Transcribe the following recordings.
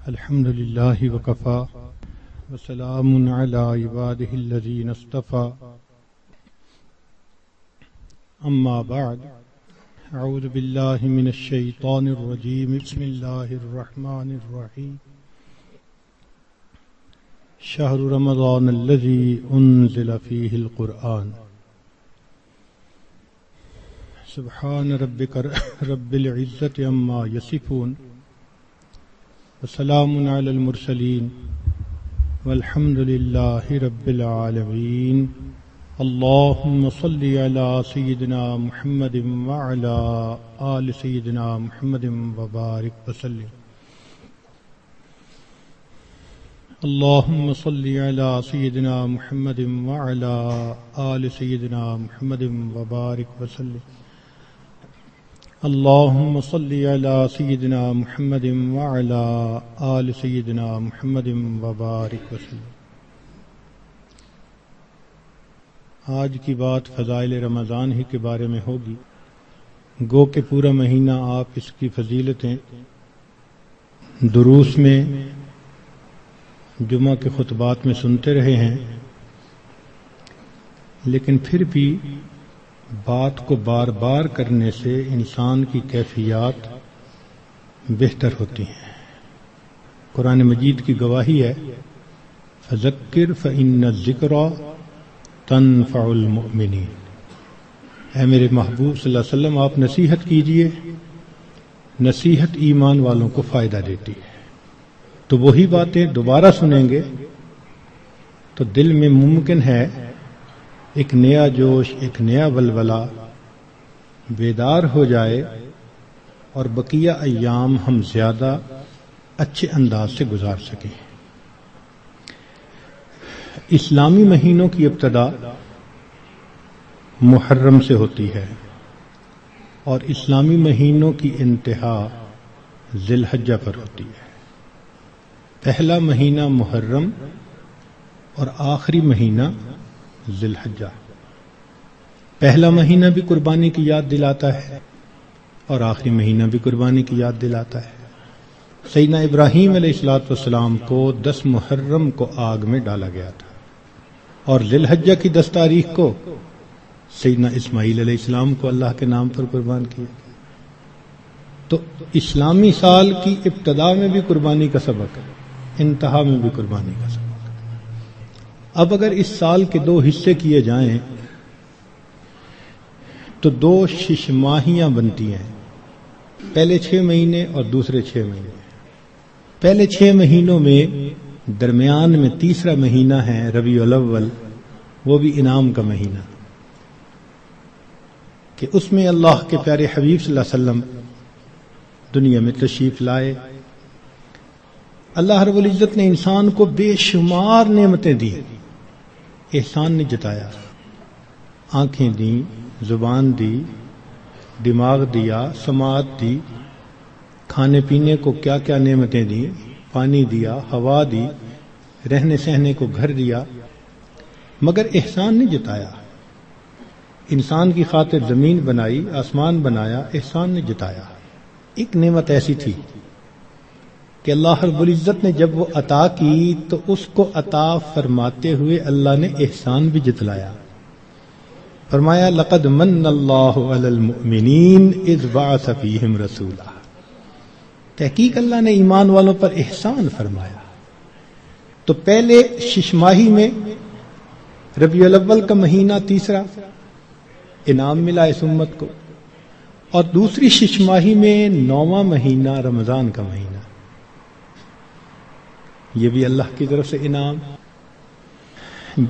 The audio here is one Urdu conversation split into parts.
الحمد لله وكفى وسلام على عباده الذين اصطفى أما بعد أعوذ بالله من الشيطان الرجيم بسم الله الرحمن الرحيم شهر رمضان الذي أنزل فيه القرآن سبحان ربك رب العزة عما يصفون وسلام على المرسلين والحمد لله رب العالمين اللهم صل على سيدنا محمد وعلى آل سيدنا محمد وبارك وسلم اللهم صل على سيدنا محمد وعلى آل سيدنا محمد وبارك وسلم اللهم صل على سيدنا محمد وعلى آل سيدنا محمد وبارك وسلم۔ آج کی بات فضائل رمضان ہی کے بارے میں ہوگی، گو کہ پورا مہینہ آپ اس کی فضیلتیں دروس میں، جمعہ کے خطبات میں سنتے رہے ہیں، لیکن پھر بھی بات کو بار بار کرنے سے انسان کی کیفیات بہتر ہوتی ہیں۔ قرآن مجید کی گواہی ہے فذکر فإن الذکرى تنفع المؤمنین، اے میرے محبوب صلی اللہ علیہ وسلم آپ نصیحت کیجئے، نصیحت ایمان والوں کو فائدہ دیتی ہے۔ تو وہی باتیں دوبارہ سنیں گے تو دل میں ممکن ہے ایک نیا جوش، ایک نیا ولولہ بیدار ہو جائے اور بقیہ ایام ہم زیادہ اچھے انداز سے گزار سکیں۔ اسلامی مہینوں کی ابتدا محرم سے ہوتی ہے اور اسلامی مہینوں کی انتہا ذی الحجہ پر ہوتی ہے۔ پہلا مہینہ محرم اور آخری مہینہ ذی الحجہ۔ پہلا مہینہ بھی قربانی کی یاد دلاتا ہے اور آخری مہینہ بھی قربانی کی یاد دلاتا ہے۔ سیدنا ابراہیم علیہ السلام کو 10 محرم کو آگ میں ڈالا گیا تھا اور ذی الحجہ کی 10 تاریخ کو سیدنا اسماعیل علیہ السلام کو اللہ کے نام پر قربان کیا۔ تو اسلامی سال کی ابتدا میں بھی قربانی کا سبق ہے، انتہا میں بھی قربانی کا سبق۔ اب اگر اس سال کے 2 حصے کیے جائیں تو 2 شش ماہیاں بنتی ہیں، پہلے 6 مہینے اور دوسرے 6 مہینے۔ پہلے 6 مہینوں میں درمیان میں تیسرا مہینہ ہے ربیع الاول، وہ بھی انعام کا مہینہ، کہ اس میں اللہ کے پیارے حبیب صلی اللہ علیہ وسلم دنیا میں تشریف لائے۔ اللہ رب العزت نے انسان کو بے شمار نعمتیں دی، احسان نے جتایا، آنکھیں دیں، زبان دی، دماغ دیا، سماعت دی، کھانے پینے کو کیا کیا نعمتیں دی، پانی دیا، ہوا دی، رہنے سہنے کو گھر دیا، مگر احسان نے جتایا۔ انسان کی خاطر زمین بنائی، آسمان بنایا، احسان نے جتایا۔ ایک نعمت ایسی تھی کہ اللہ رب العزت نے جب وہ عطا کی تو اس کو عطا فرماتے ہوئے اللہ نے احسان بھی جتلایا۔ فرمایا لقد من اللہ علی المؤمنین اذ بعث فیہم رسولا، تحقیق اللہ نے ایمان والوں پر احسان فرمایا۔ تو پہلے 6 ماہی میں ربیع الاول کا مہینہ تیسرا انعام ملا اس امت کو، اور دوسری 6 ماہی میں 9واں مہینہ رمضان کا مہینہ، یہ بھی اللہ کی طرف سے انعام۔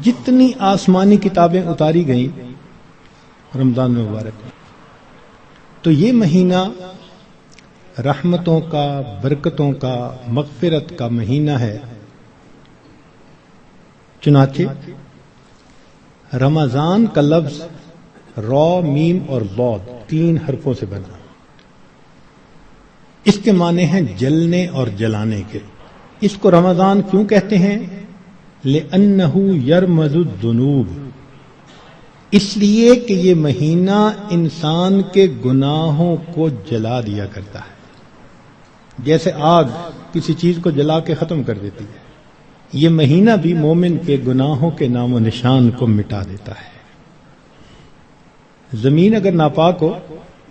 جتنی آسمانی کتابیں اتاری گئیں رمضان مبارک میں، تو یہ مہینہ رحمتوں کا، برکتوں کا، مغفرت کا مہینہ ہے۔ چنانچہ رمضان کا لفظ را، میم اور ضاد 3 حرفوں سے بنا، اس کے معنی ہیں جلنے اور جلانے کے۔ اس کو رمضان کیوں کہتے ہیں؟ لِأَنَّهُ يَرْمَزُ الذُّنُوبَ، اس لیے کہ یہ مہینہ انسان کے گناہوں کو جلا دیا کرتا ہے۔ جیسے آگ کسی چیز کو جلا کے ختم کر دیتی ہے، یہ مہینہ بھی مومن کے گناہوں کے نام و نشان کو مٹا دیتا ہے۔ زمین اگر ناپاک ہو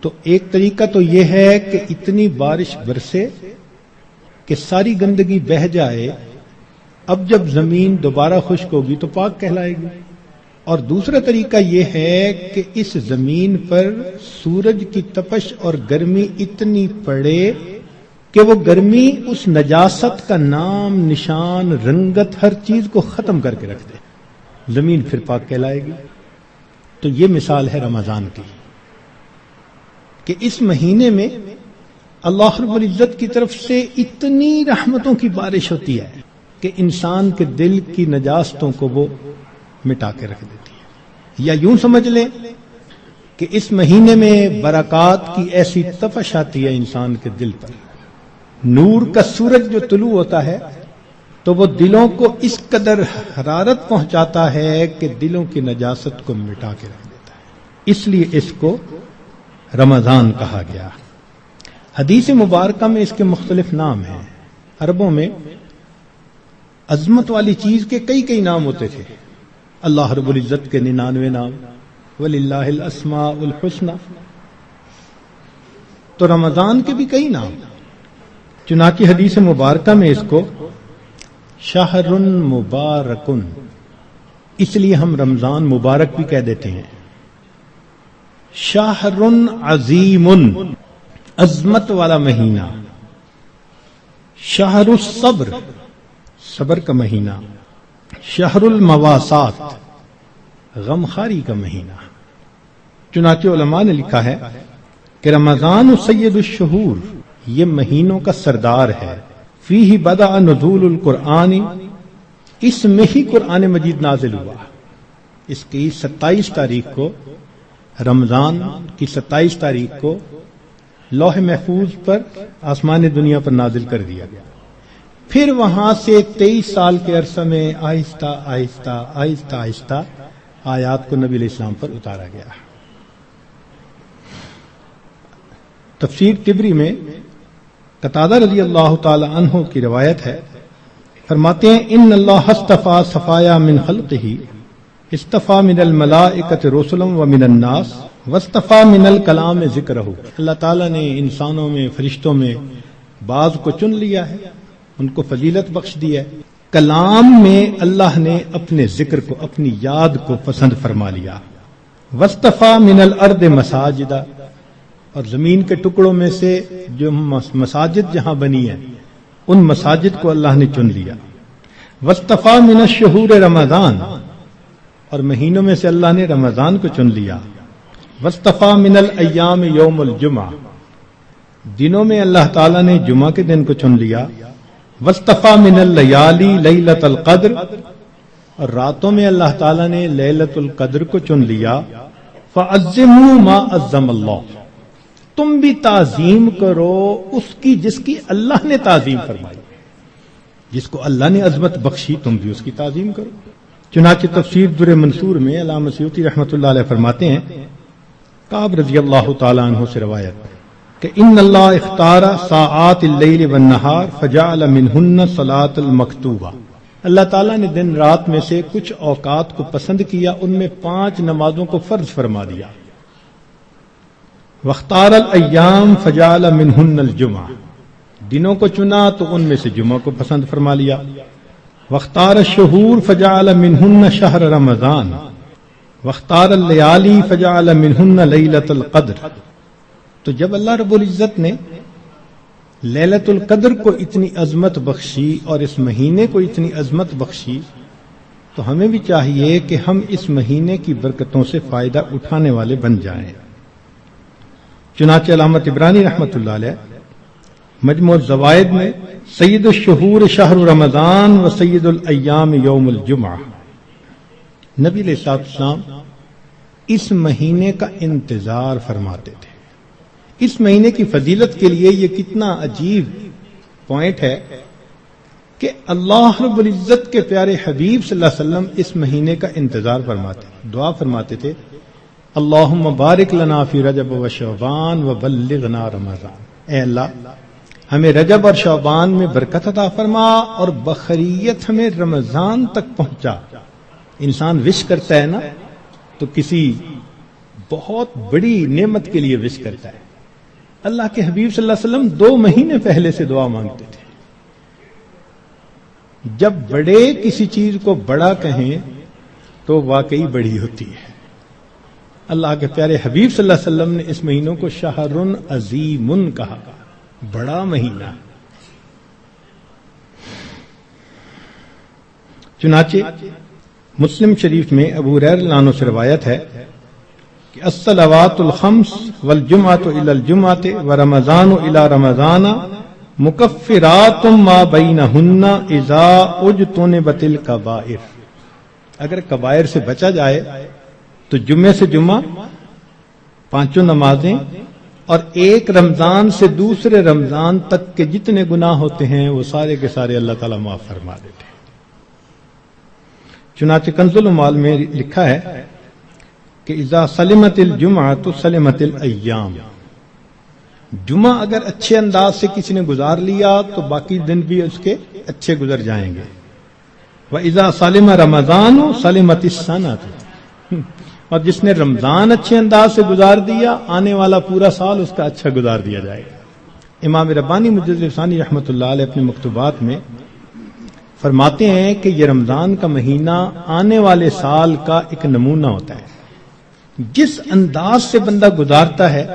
تو ایک طریقہ تو یہ ہے کہ اتنی بارش برسے کہ ساری گندگی بہہ جائے، اب جب زمین دوبارہ خشک ہوگی تو پاک کہلائے گی، اور دوسرا طریقہ یہ ہے کہ اس زمین پر سورج کی تپش اور گرمی اتنی پڑے کہ وہ گرمی اس نجاست کا نام، نشان، رنگت، ہر چیز کو ختم کر کے رکھ دے، زمین پھر پاک کہلائے گی۔ تو یہ مثال ہے رمضان کی کہ اس مہینے میں اللہ رب العزت کی طرف سے اتنی رحمتوں کی بارش ہوتی ہے کہ انسان کے دل کی نجاستوں کو وہ مٹا کے رکھ دیتی ہے۔ یا یوں سمجھ لیں کہ اس مہینے میں برکات کی ایسی تپش آتی ہے انسان کے دل پر، نور کا سورج جو طلوع ہوتا ہے تو وہ دلوں کو اس قدر حرارت پہنچاتا ہے کہ دلوں کی نجاست کو مٹا کے رکھ دیتا ہے، اس لیے اس کو رمضان کہا گیا۔ حدیث مبارکہ میں اس کے مختلف نام ہیں۔ عربوں میں عظمت والی چیز کے کئی نام ہوتے تھے، اللہ رب العزت کے 99 نام، وَلِلَّهِ الْأَسْمَاءُ الْحُسْنَى، تو رمضان کے بھی کئی نام، چنانچہ حدیث مبارکہ میں اس کو شہر مبارکن، اس لیے ہم رمضان مبارک بھی کہہ دیتے ہیں، شہر عظیم، عظمت والا مہینہ، شہر الصبر، صبر کا مہینہ، شہر المواسات، غمخاری کا مہینہ۔ چنانچہ علماء نے لکھا ہے کہ رمضان سید الشہور، یہ مہینوں کا سردار ہے، فیہ بدأ نزول القرآن، اس میں ہی قرآن مجید نازل ہوا۔ اس کی 27 تاریخ کو، رمضان کی 27 تاریخ کو لوح محفوظ پر آسمان دنیا پر نازل کر دیا گیا، پھر وہاں سے 23 سال کے عرصہ میں آہستہ آہستہ آیات کو نبی علیہ السلام پر اتارا گیا۔ تفسیر طبری میں قتادہ رضی اللہ تعالی عنہ کی روایت ہے، فرماتے ہیں ان اللہ اصطفى صفایا من خلقہ، اصطفى من الملائکۃ رسلا ومن الناس واصطفى من الکلام ذکرہ، اللہ تعالیٰ نے انسانوں میں، فرشتوں میں بعض کو چن لیا ہے، ان کو فضیلت بخش دی ہے، کلام میں اللہ نے اپنے ذکر کو، اپنی یاد کو پسند فرما لیا، واصطفى من الارض مساجدا، اور زمین کے ٹکڑوں میں سے جو مساجد جہاں بنی ہیں ان مساجد کو اللہ نے چن لیا، واصطفى من الشہور رمضان، اور مہینوں میں سے اللہ نے رمضان کو چن لیا، واصطفى من الایام یوم الجمعہ، دنوں میں اللہ تعالیٰ نے جمعہ کے دن کو چن لیا، واصطفى من اللیالی لیلۃ القدر، اور راتوں میں اللہ تعالیٰ نے لیلۃ القدر کو چن لیا، فعظموا ما عظم اللہ، تم بھی تعظیم کرو اس کی جس کی اللہ نے تعظیم فرمائی، جس کو اللہ نے عظمت بخشی تم بھی اس کی تعظیم کرو۔ چنانچہ تفسیر در منصور میں علامہ سیوطی رحمۃ اللہ علیہ فرماتے ہیں، کعب رضی اللہ تعالی عنہ سے روایت کہ ان اللہ اختار ساعات اللیل والنہار فجعل منہن صلاۃ المکتوبہ، اللہ تعالیٰ نے دن رات میں سے کچھ اوقات کو پسند کیا، ان میں 5 نمازوں کو فرض فرما دیا، واختار الایام فجعل منہن الجمعہ، دنوں کو چنا تو ان میں سے جمعہ کو پسند فرما لیا، واختار الشہور فجعل منہن شہر رمضان، واختار اللیالی فجعل منہن لیلۃ القدر۔ تو جب اللہ رب العزت نے لیلۃ القدر کو اتنی عظمت بخشی اور اس مہینے کو اتنی عظمت بخشی تو ہمیں بھی چاہیے کہ ہم اس مہینے کی برکتوں سے فائدہ اٹھانے والے بن جائیں۔ چنانچہ علامہ طبرانی رحمۃ اللہ علیہ مجموع الزوائد میں سید الشہور شہر رمضان و سید الایام یوم الجمعہ، نبی علیہ السلام اس مہینے کا انتظار فرماتے تھے۔ اس مہینے کی فضیلت کے لیے یہ کتنا عجیب پوائنٹ ہے کہ اللہ رب العزت کے پیارے حبیب صلی اللہ علیہ وسلم اس مہینے کا انتظار فرماتے، دعا فرماتے تھے، اللہم بارک لنا فی رجب و شعبان و بلغنا رمضان، اے اللہ ہمیں رجب اور شعبان میں برکت عطا فرما اور بخیریت ہمیں رمضان تک پہنچا. انسان وش کرتا ہے نا تو کسی بہت بڑی نعمت کے لیے وش کرتا ہے. اللہ کے حبیب صلی اللہ علیہ وسلم 2 مہینے پہلے سے دعا مانگتے تھے. جب بڑے کسی چیز کو بڑا کہیں تو واقعی بڑی ہوتی ہے. اللہ کے پیارے حبیب صلی اللہ علیہ وسلم نے اس مہینوں کو شہر عظیم کہا، بڑا مہینہ. چنانچہ مسلم شریف میں ابو ہریرہ رضی اللہ عنہ سے روایت ہے کہ الصلوات الخمس والجمعۃ الی الجمعۃ ورمضان الی رمضان مکفرات ما بینہن اذا اجتنبت الکبائر. اگر کبائر سے بچا جائے تو جمعے سے جمعہ 5 نمازیں اور ایک رمضان سے دوسرے رمضان تک کے جتنے گناہ ہوتے ہیں وہ سارے کے سارے اللہ تعالیٰ معاف فرما دیتے ہیں. چنانچہ کنز العمال میں لکھا ہے کہ اذا سلمت الجمعۃ سلمت الایام. جمعہ اگر اچھے انداز سے کسی نے گزار لیا تو باقی دن بھی اس کے اچھے گزر جائیں گے. وَإِذَا سَلِمَ رَمَضَانُ سَلِمَتِ السَّنَةُ. اور جس نے رمضان اچھے انداز سے گزار دیا آنے والا پورا سال اس کا اچھا گزار دیا جائے گا. امام ربانی مجدد ثانی رحمۃ اللہ علیہ اپنے مکتوبات میں فرماتے ہیں کہ یہ رمضان کا مہینہ آنے والے سال کا ایک نمونہ ہوتا ہے. جس انداز سے بندہ گزارتا ہے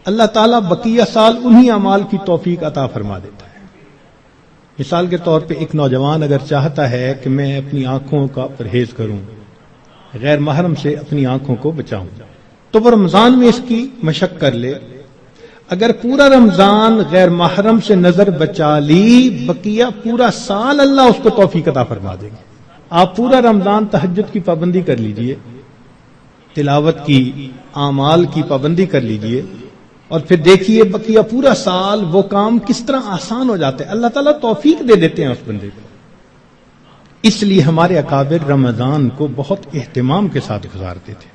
اللہ تعالیٰ بقیہ سال انہی اعمال کی توفیق عطا فرما دیتا ہے. مثال کے طور پہ ایک نوجوان اگر چاہتا ہے کہ میں اپنی آنکھوں کا پرہیز کروں، غیر محرم سے اپنی آنکھوں کو بچاؤں، تو وہ رمضان میں اس کی مشق کر لے. اگر پورا رمضان غیر محرم سے نظر بچا لی، بقیہ پورا سال اللہ اس کو توفیق عطا فرما دے گا. آپ پورا رمضان تہجد کی پابندی کر لیجئے، تلاوت کی، اعمال کی پابندی کر لیجئے، اور پھر دیکھیے بقیہ پورا سال وہ کام کس طرح آسان ہو جاتے ہیں. اللہ تعالیٰ توفیق دے دیتے ہیں اس بندے کو. اس لیے ہمارے اکابر رمضان کو بہت اہتمام کے ساتھ گزارتے تھے.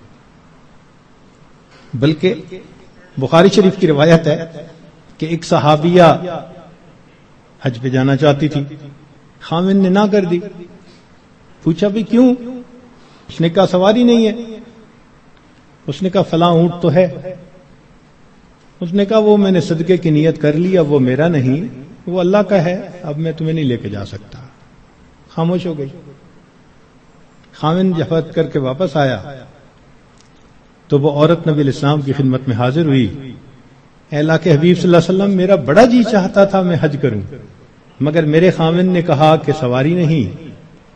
بلکہ بخاری شریف کی روایت ہے کہ ایک صحابیہ حج پہ جانا چاہتی تھی، خاوند نے نہ کر دی. پوچھا بھی کیوں؟ اس نے کہا سواری نہیں ہے. اس نے کہا فلاں اونٹ تو ہے. اس نے کہا وہ میں نے صدقے کی نیت کر لی، اب وہ میرا نہیں، وہ اللہ کا ہے، اب میں تمہیں نہیں لے کے جا سکتا. خاموش ہو گئی. خاوند جفت کر کے واپس آیا تو وہ عورت نبی الاسلام کی خدمت میں حاضر ہوئی. اے اللہ کے حبیب صلی اللہ علیہ وسلم، میرا بڑا جی چاہتا تھا میں حج کروں، مگر میرے خاوند نے کہا کہ سواری نہیں،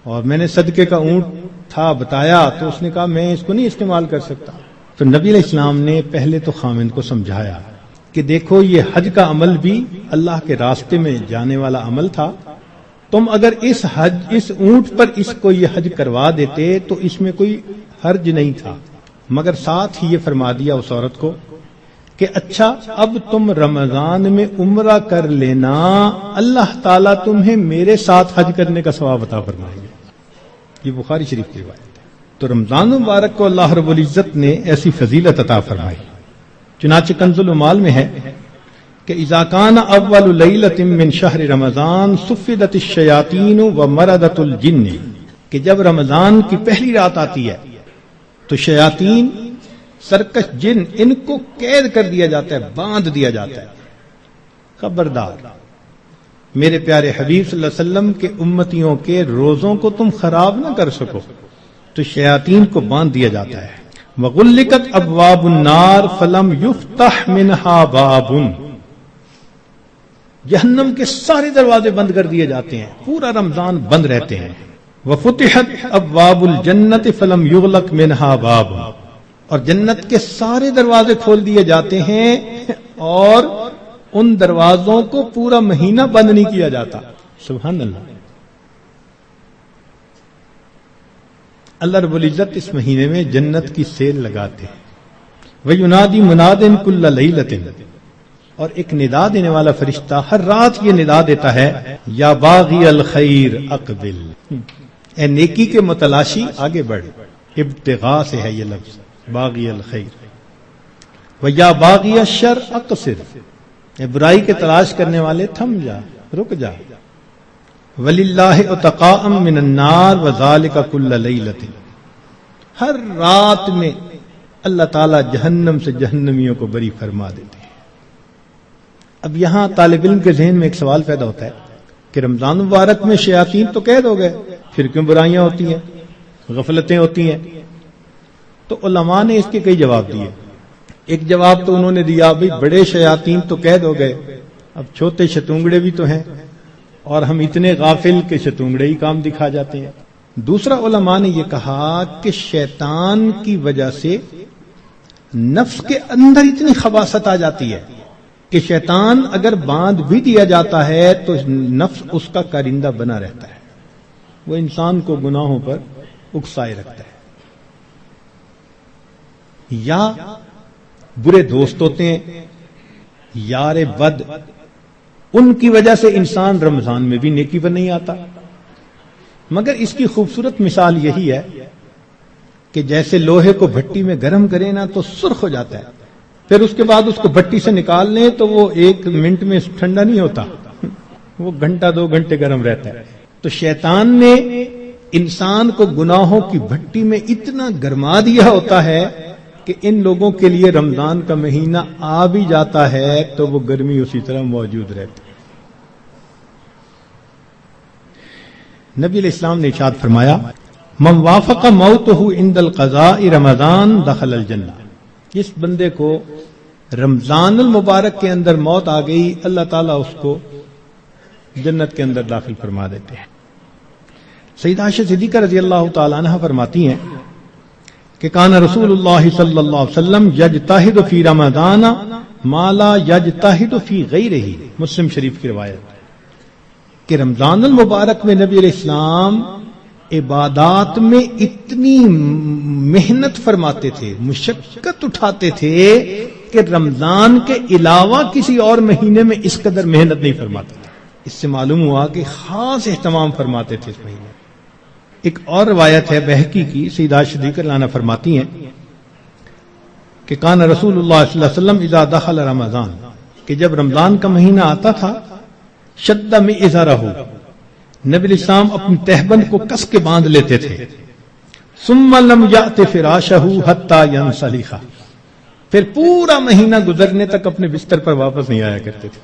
اور میں نے صدقے کا اونٹ تھا بتایا تو اس نے کہا میں اس کو نہیں استعمال کر سکتا. تو نبی علیہ السلام نے پہلے تو خاوند کو سمجھایا کہ دیکھو یہ حج کا عمل بھی اللہ کے راستے میں جانے والا عمل تھا. تم اگر اس اونٹ پر اس کو یہ حج کروا دیتے تو اس میں کوئی حرج نہیں تھا، مگر ساتھ ہی یہ فرما دیا اس عورت کو کہ اچھا اب تم رمضان میں عمرہ کر لینا، اللہ تعالیٰ تمہیں میرے ساتھ حج کرنے کا ثواب عطا فرمائے گا. یہ بخاری شریف کی روایت ہے. تو رمضان مبارک کو اللہ رب العزت نے ایسی فضیلت عطا فرمائی. چنانچہ کنز العمال میں ہے کہ اذا کان اول لیلۃ من شہر رمضان صفدت الشیاطین ومردت الجن، کہ جب رمضان کی پہلی رات آتی ہے تو شیاطین، سرکش جن، ان کو قید کر دیا جاتا ہے، باندھ دیا جاتا ہے. خبردار میرے پیارے حبیب صلی اللہ علیہ وسلم کے امتیوں کے روزوں کو تم خراب نہ کر سکو، تو شیاطین کو باندھ دیا جاتا ہے. وغلقت ابواب النار فلم یفتح منہا باب، جہنم کے سارے دروازے بند کر دیے جاتے ہیں، پورا رمضان بند رہتے ہیں. وفتحت ابواب الجنت فلم یغلق منہا باب، اور جنت کے سارے دروازے کھول دیے جاتے ہیں اور ان دروازوں کو پورا مہینہ بند نہیں کیا جاتا. سبحان اللہ. اللہ رب العزت اس مہینے میں جنت کی سیل لگاتے ہیں. وَيُنَادِي مُنَادٍ كُلَّ لَيْلَةٍ، اور ایک ندا دینے والا فرشتہ ہر رات یہ ندا دیتا ہے، یا باغی الخیر اقبل، اے نیکی کے متلاشی آگے بڑھ. ابتغاء سے ہے یہ لفظ باغی الخیر. وَيَا بَاغِيَ الشَّرِّ اقصر، اے برائی کے تلاش کرنے والے تھم جا، رک جا. وَلِلَّهِ عُتَقَاءً مِّنَ النَّارِ وَذَلِكَ كُلَّ لَيْلَةٍ. ہر رات میں اللہ تعالیٰ جہنم سے جہنمیوں کو بری فرما دیتے ہیں. اب یہاں طالب علم کے ذہن میں ایک سوال پیدا ہوتا ہے کہ رمضان مبارک میں شیاطین تو قید ہو گئے، پھر کیوں برائیاں ہوتی ہیں، غفلتیں ہوتی ہیں؟ تو علماء نے اس کے کئی جواب دیے. ایک جواب تو انہوں نے دیا بھئی بڑے شیاطین تو قید ہو گئے، اب چھوٹے شتونگڑے بھی تو ہیں، اور ہم اتنے غافل کہ شتونگڑے ہی کام دکھا جاتے ہیں. دوسرا علماء نے یہ کہا کہ شیطان کی وجہ سے نفس کے اندر اتنی خباثت آ جاتی ہے کہ شیطان اگر باندھ بھی دیا جاتا ہے تو نفس اس کا کارندہ بنا رہتا ہے، وہ انسان کو گناہوں پر اکسائے رکھتا ہے. یا برے دوست ہوتے ہیں، یار بد، ان کی وجہ سے انسان رمضان میں بھی نیکی پر نہیں آتا. مگر اس کی خوبصورت مثال یہی ہے کہ جیسے لوہے کو بھٹی میں گرم کریں نا تو سرخ ہو جاتا ہے، پھر اس کے بعد اس کو بھٹی سے نکال لیں تو وہ 1 منٹ میں ٹھنڈا نہیں ہوتا، وہ گھنٹہ 2 گھنٹے گرم رہتا ہے. تو شیطان نے انسان کو گناہوں کی بھٹی میں اتنا گرما دیا ہوتا ہے کہ ان لوگوں کے لیے رمضان کا مہینہ آ بھی جاتا ہے تو وہ گرمی اسی طرح موجود رہتی ہے. نبی علیہ السلام نے ارشاد فرمایا من وافق موتہ عند القضاء رمضان دخل الجنہ. جس بندے کو رمضان المبارک کے اندر موت آ گئی اللہ تعالیٰ اس کو جنت کے اندر داخل فرما دیتے ہیں. سیدہ عائشہ صدیقہ رضی اللہ تعالی عنہ فرماتی ہیں کہ کان رسول اللہ صلی اللہ علیہ وسلم یجتہد فی رمضان ما لا یجتہد فی غیرہ. مسلم شریف کی روایت کہ رمضان المبارک میں نبی علیہ السلام عبادات میں اتنی محنت فرماتے تھے، مشقت اٹھاتے تھے کہ رمضان کے علاوہ کسی اور مہینے میں اس قدر محنت نہیں فرماتے تھے. اس سے معلوم ہوا کہ خاص اہتمام فرماتے تھے اس مہینے. ایک اور روایت ہے بہقی کی، سیدہ صدیقہ عنہ فرماتی ہیں کہ کان رسول اللہ صلی اللہ علیہ وسلم اذا دخل رمضان، کہ جب رمضان کا مہینہ آتا تھا شد میں ازارہ، نبی علیہ السلام اپنی تہبند کو کس کے باندھ لیتے تھے. ثم لم یأت فراشہ حتی ینسلخ، پھر پورا مہینہ گزرنے تک اپنے بستر پر واپس نہیں آیا کرتے تھے.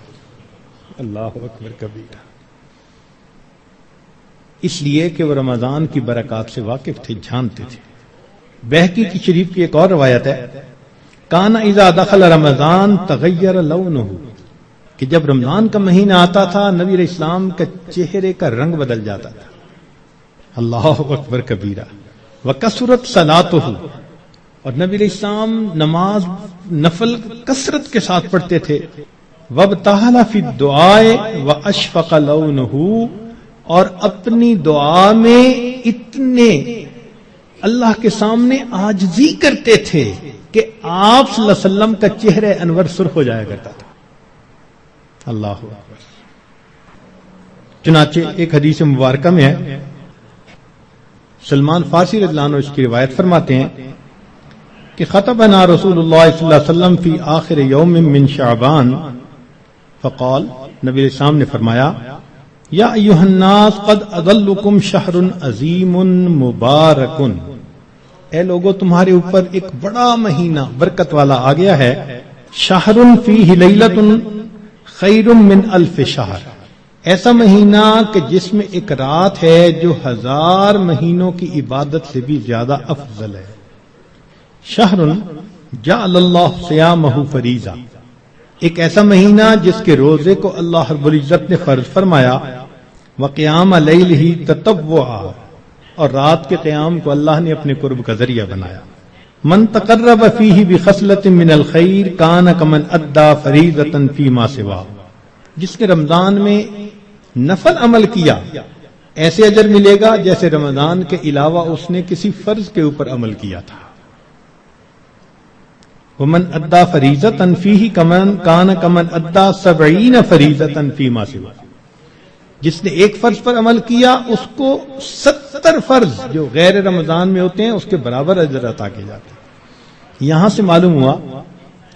اللہ اکبر کبیرہ. اس لیے کہ وہ رمضان کی برکات سے واقف تھے، جانتے تھے. بہقی کی شریف کی ایک اور روایت ہے کان اذا دخل رمضان تغیر لونہ، کہ جب رمضان کا مہینہ آتا تھا نبی علیہ السلام کے چہرے کا رنگ بدل جاتا تھا. اللہ اکبر کبیرہ. وکثرت صلاتہ، اور نبی علیہ السلام نماز نفل کثرت کے ساتھ پڑھتے تھے. وابتہل فی الدعاء واشفق لونہ، اور اپنی دعا میں اتنے اللہ کے سامنے عاجزی کرتے تھے کہ آپ صلی اللہ علیہ وسلم کا چہرہ انور سرخ ہو جایا کرتا تھا. اللہ اکبر. چنانچہ ایک حدیث مبارکہ میں ہے، سلمان فارسی رضی اللہ عنہ اس کی روایت فرماتے ہیں کہ خطبنا رسول اللہ صلی اللہ علیہ وسلم فی آخر یوم من شعبان فقال، نبی علیہ السلام نے فرمایا یا ایھا الناس قد اضلکم شہر عظیم مبارک، اے لوگو تمہارے اوپر ایک بڑا مہینہ برکت والا آ گیا ہے. شہر فیہ لیلۃ خیر من الف شہر، ایسا مہینہ کہ جس میں ایک رات ہے جو 1000 مہینوں کی عبادت سے بھی زیادہ افضل ہے. شہر جعل اللہ صیامہ فریضہ، ایک ایسا مہینہ جس کے روزے کو اللہ رب العزت نے فرض فرمایا. وقیام لیلہ تطوعا، اور رات کے قیام کو اللہ نے اپنے قرب کا ذریعہ بنایا. من تقرب فیہ بخصلۃ من الخیر کان کمن ادى فریضۃ فیما سوا، جس نے رمضان میں نفل عمل کیا ایسے اجر ملے گا جیسے رمضان کے علاوہ اس نے کسی فرض کے اوپر عمل کیا تھا. ومن ادى فریضۃ فیہ کان کمن ادى 70 فریضۃ فیما سوا، جس نے ایک فرض پر عمل کیا اس کو 70 فرض جو غیر رمضان میں ہوتے ہیں اس کے برابر اجر عطا کیے جاتے ہیں. یہاں سے معلوم ہوا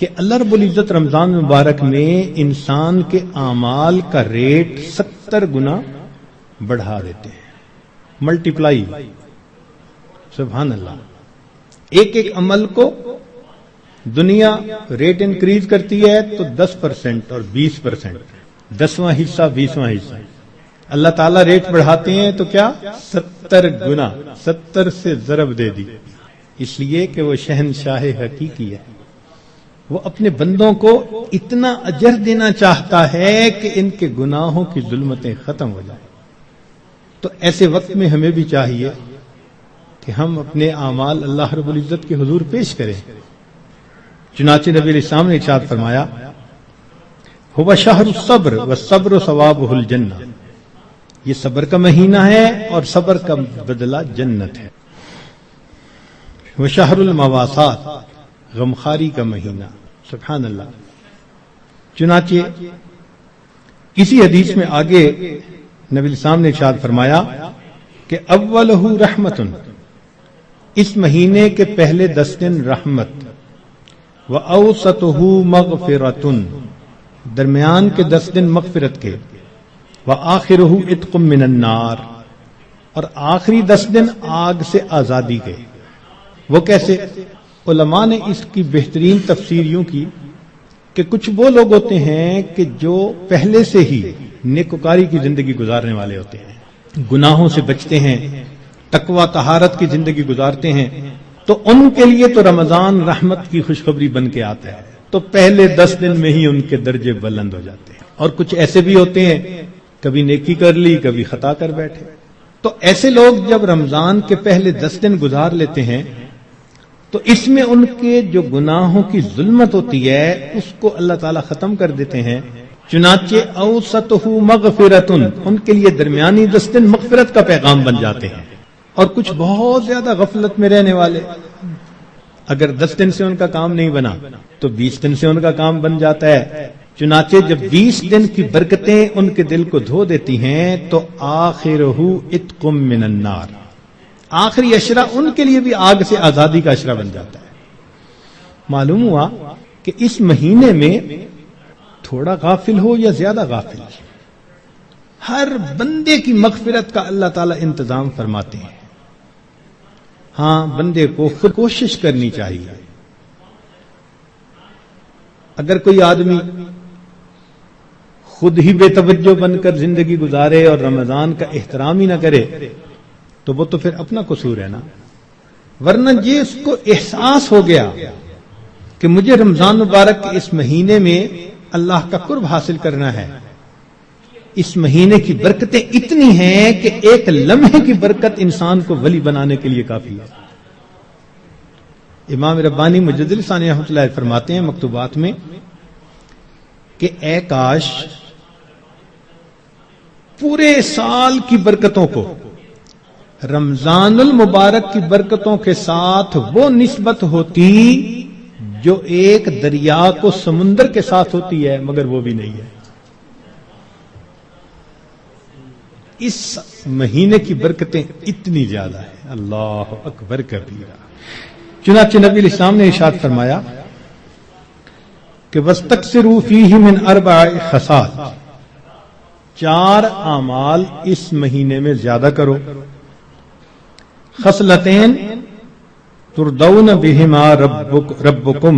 کہ اللہ رب العزت رمضان مبارک میں انسان کے اعمال کا ریٹ 70 گنا بڑھا دیتے ہیں، ملٹیپلائی، سبحان اللہ۔ ایک ایک عمل کو دنیا ریٹ انکریز کرتی ہے تو 10% اور 20%، 10واں حصہ 20واں حصہ، اللہ تعالیٰ ریٹ بڑھاتے ہیں تو کیا 70 گنا، 70 سے ضرب دے دی، اس لیے کہ وہ شہنشاہ حقیقی ہے، وہ اپنے بندوں کو اتنا اجر دینا چاہتا ہے کہ ان کے گناہوں کی ظلمتیں ختم ہو جائیں۔ تو ایسے وقت میں ہمیں بھی چاہیے کہ ہم اپنے اعمال اللہ رب العزت کے حضور پیش کریں۔ چنانچہ نبی علیہ السلام نے ارشاد فرمایا، هو شہر الصبر والصبر ثوابہ الجنہ، یہ صبر کا مہینہ ہے اور صبر کا بدلہ جنت ہے۔ وہ شہر المواسات، غمخاری کا مہینہ، سبحان اللہ۔ چنانچہ اسی حدیث میں آگے نبی علیہ السلام نے ارشاد فرمایا کہ اولہ رحمت، اس مہینے کے پہلے 10 دن رحمت، وَأَوْسَطُهُ مَغْفِرَةٌ، درمیان کے 10 دن مغفرت کے، وَآخِرُهُ عِتْقٌ مِّنَ النَّارِ، اور آخری 10 دن آگ سے آزادی کے۔ وہ کیسے؟ علماء نے اس کی بہترین تفسیر یوں کی کہ کچھ وہ لوگ ہوتے ہیں کہ جو پہلے سے ہی نیکوکاری کی زندگی گزارنے والے ہوتے ہیں، گناہوں سے بچتے ہیں، تقوی طہارت کی زندگی گزارتے ہیں، تو ان کے لیے تو رمضان رحمت کی خوشخبری بن کے آتا ہے، تو پہلے 10 دن میں ہی ان کے درجے بلند ہو جاتے ہیں۔ اور کچھ ایسے بھی ہوتے ہیں، کبھی نیکی کر لی کبھی خطا کر بیٹھے، تو ایسے لوگ جب رمضان کے پہلے 10 دن گزار لیتے ہیں تو اس میں ان کے جو گناہوں کی ظلمت ہوتی ہے اس کو اللہ تعالیٰ ختم کر دیتے ہیں۔ چنانچہ اوسطہ مغفرتن، ان کے لیے درمیانی 10 دن مغفرت کا پیغام بن جاتے ہیں۔ اور کچھ بہت زیادہ غفلت میں رہنے والے، اگر 10 دن سے ان کا کام نہیں بنا تو 20 دن سے ان کا کام بن جاتا ہے۔ چنانچہ جب 20 دن کی برکتیں ان کے دل کو دھو دیتی ہیں تو آخرہ عتق من النار، آخری عشرہ ان کے لیے بھی آگ سے آزادی کا عشرہ بن جاتا ہے۔ معلوم ہوا کہ اس مہینے میں تھوڑا غافل ہو یا زیادہ غافل، ہر بندے کی مغفرت کا اللہ تعالیٰ انتظام فرماتے ہیں۔ ہاں، بندے کو خود کوشش کرنی چاہیے۔ اگر کوئی آدمی خود ہی بے توجہ بن کر زندگی گزارے اور رمضان کا احترام ہی نہ کرے تو وہ تو پھر اپنا قصور ہے نا، ورنہ یہ اس کو احساس ہو گیا کہ مجھے رمضان مبارک کے اس مہینے میں اللہ کا قرب حاصل کرنا ہے، اس مہینے کی برکتیں اتنی ہیں کہ ایک لمحے کی برکت انسان کو ولی بنانے کے لیے کافی ہے۔ امام ربانی مجدد ثانی رحمۃ اللہ فرماتے ہیں مکتوبات میں کہ اے کاش پورے سال کی برکتوں کو رمضان المبارک کی برکتوں کے ساتھ وہ نسبت ہوتی جو ایک دریا کو سمندر کے ساتھ ہوتی ہے، مگر وہ بھی نہیں ہے۔ اس مہینے کی برکتیں اتنی زیادہ ہیں، اللہ اکبر کبیرہ۔ چنانچہ نبی علیہ السلام نے ارشاد فرمایا کہ وَاسْتَكْثِرُوا فِيهِ مِنْ 4 خصال، 4 اعمال اس مہینے میں زیادہ کرو۔ خصلتین ترضون بہما ربکم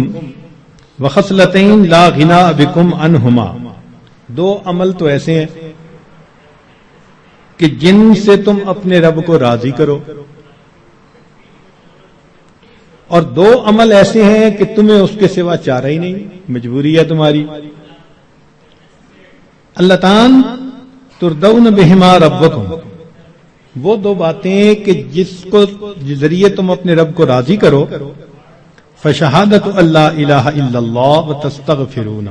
وخصلتین لا غنی بکم عنہما، 2 عمل تو ایسے ہیں کہ جن سے تم اپنے رب کو راضی کرو، اور 2 عمل ایسے ہیں کہ تمہیں اس کے سوا چارہ ہی نہیں، مجبوری ہے تمہاری۔ اللتان ترضون بہما ربکم، وہ 2 باتیں کہ جس ذریعے تم اپنے رب کو راضی کرو، فشہادت اللہ الہ الا اللہ وتستغفرونہ،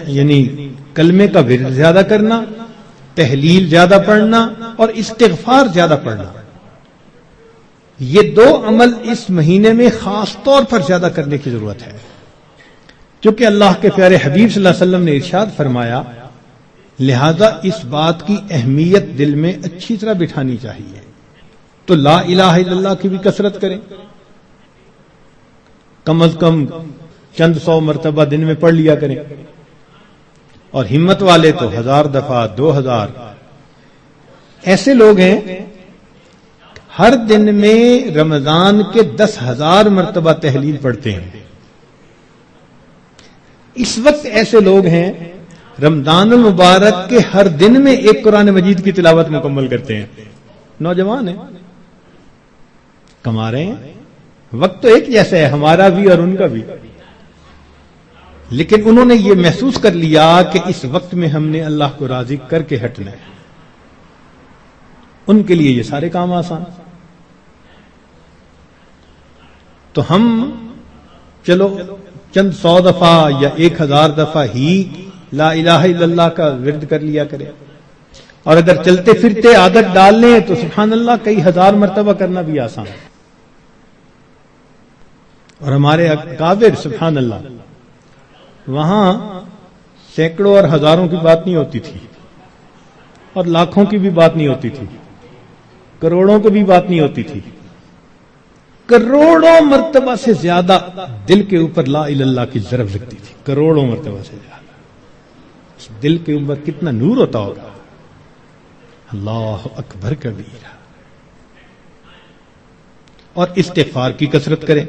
یعنی کلمے کا ورد زیادہ کرنا، تحلیل زیادہ پڑھنا اور استغفار زیادہ پڑھنا، یہ 2 عمل اس مہینے میں خاص طور پر زیادہ کرنے کی ضرورت ہے، کیونکہ اللہ کے پیارے حبیب صلی اللہ علیہ وسلم نے ارشاد فرمایا، لہذا اس بات کی اہمیت دل میں اچھی طرح بٹھانی چاہیے۔ تو لا الہ الا اللہ کی بھی کثرت کریں، کم از کم چند 100 مرتبہ دن میں پڑھ لیا کریں، اور ہمت والے تو 1000 دفعہ 2000. ایسے لوگ ہیں ہر دن میں رمضان کے 10,000 مرتبہ تحلیل پڑھتے ہیں. اس وقت ایسے لوگ ہیں رمضان المبارک کے ہر دن میں ایک قرآن مجید کی تلاوت مکمل کرتے ہیں. نوجوان ہیں، کما رہے ہیں، وقت تو ایک جیسا ہے ہمارا بھی اور ان کا بھی، لیکن انہوں نے یہ محسوس کر لیا کہ اس وقت میں ہم نے اللہ کو راضی کر کے ہٹنا ہے. ان کے لیے یہ سارے کام آسان. تو ہم چلو چند 100 دفعہ یا 1000 دفعہ ہی لا الہ الا اللہ کا ورد کر لیا کرے، اور اگر چلتے پھرتے عادت ڈال لیں تو سبحان اللہ کئی 1000 مرتبہ کرنا بھی آسان ہے. اور ہمارے اکابر سبحان اللہ وہاں سینکڑوں اور ہزاروں کی بات نہیں ہوتی تھی، اور لاکھوں کی بھی بات نہیں ہوتی تھی، کروڑوں کی بھی بات نہیں ہوتی تھی. کروڑوں مرتبہ سے زیادہ دل کے اوپر لا الہ الا اللہ کی ضرب لگتی تھی، کروڑوں مرتبہ سے زیادہ. دل کے اوپر کتنا نور ہوتا ہوگا. اللہ اکبر کبیرہ. اور استغفار کی کثرت کریں.